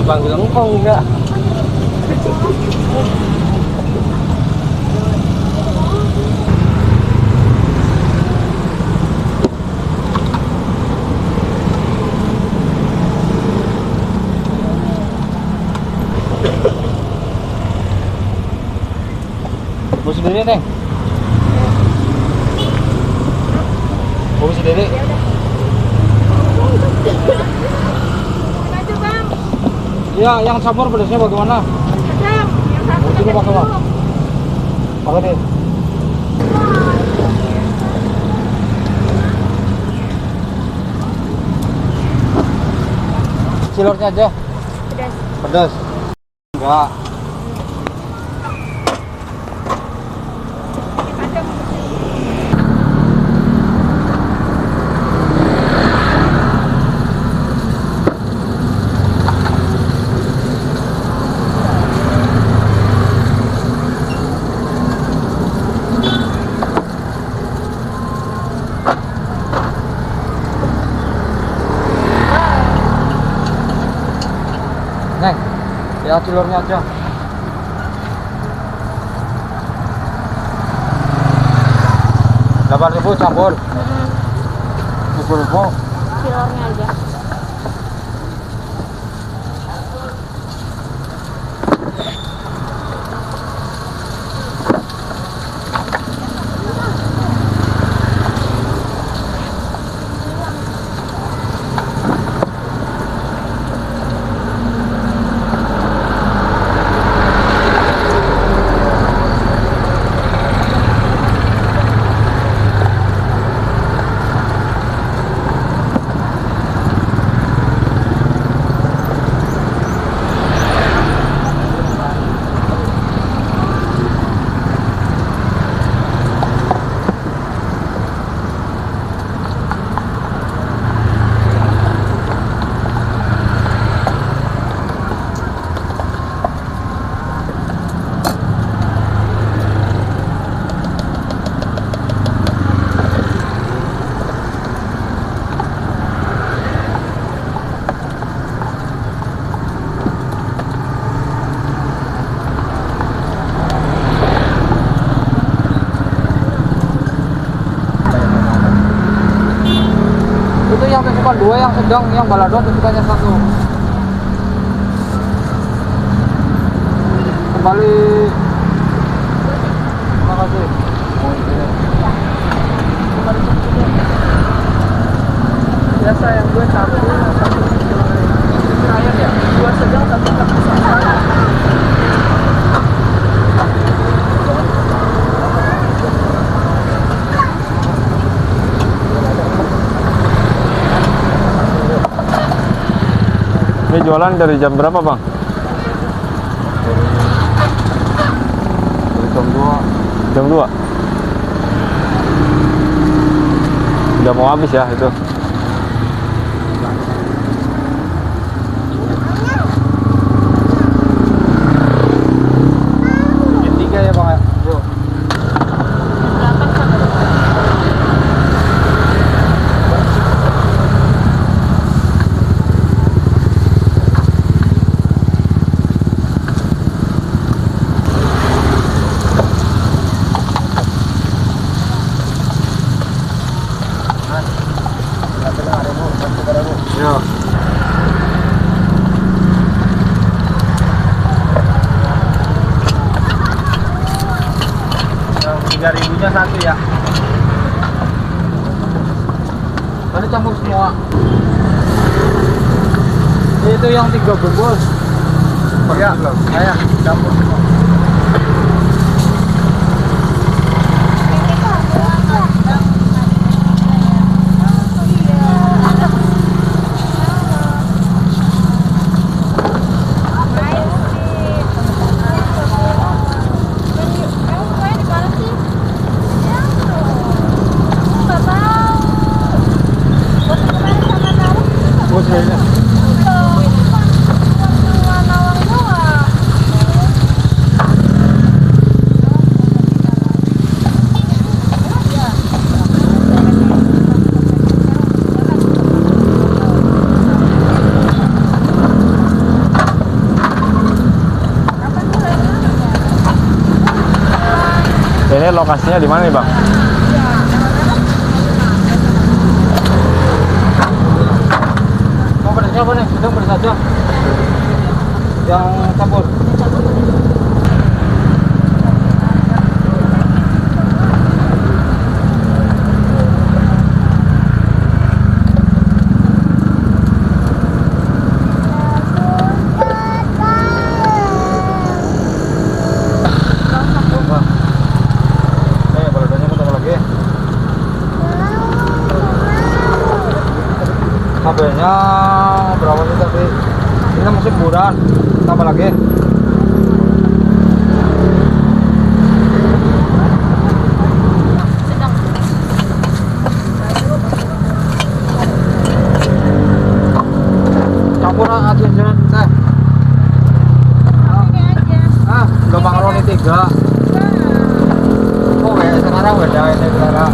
dipanggil engkau enggak? Mau sendiri, Neng? Mau sendiri? Iya, yang campur pedasnya bagaimana? Sedang, yang satu Dulu pakai apa? Pakai deh. Cilornya aja. pedas. Pedas. Enggak. Neng, ya cilornya aja. Delapan ribu campur. Ribu. Cilornya aja. Itu yang tusukan 2, yang sedang, yang balado tusukannya 1. Kembali. Terima kasih. Biasa yang 2 1 terakhir ya, 2 sedang 1 besar. Ini jualan dari jam berapa, Bang? Dari jam 2. Jam 2. Udah mau habis ya itu. Bikin 3 ya, Bang ya? Yuk. Yuk. Yang 3.000-nya 1 ya. Tadi campur semua. Itu yang 3 bungkus. Ya, saya campur semua. Ini lokasinya di mana nih bang? Mau pedasnya apa nih? Sedang pedas aja. Yang campur. Cabenya berapa sih tadi? Ini musim bulan. Tambah lagi. Campur aja teh. Gampang roni 3. Oh, sekarang beda ini sekarang.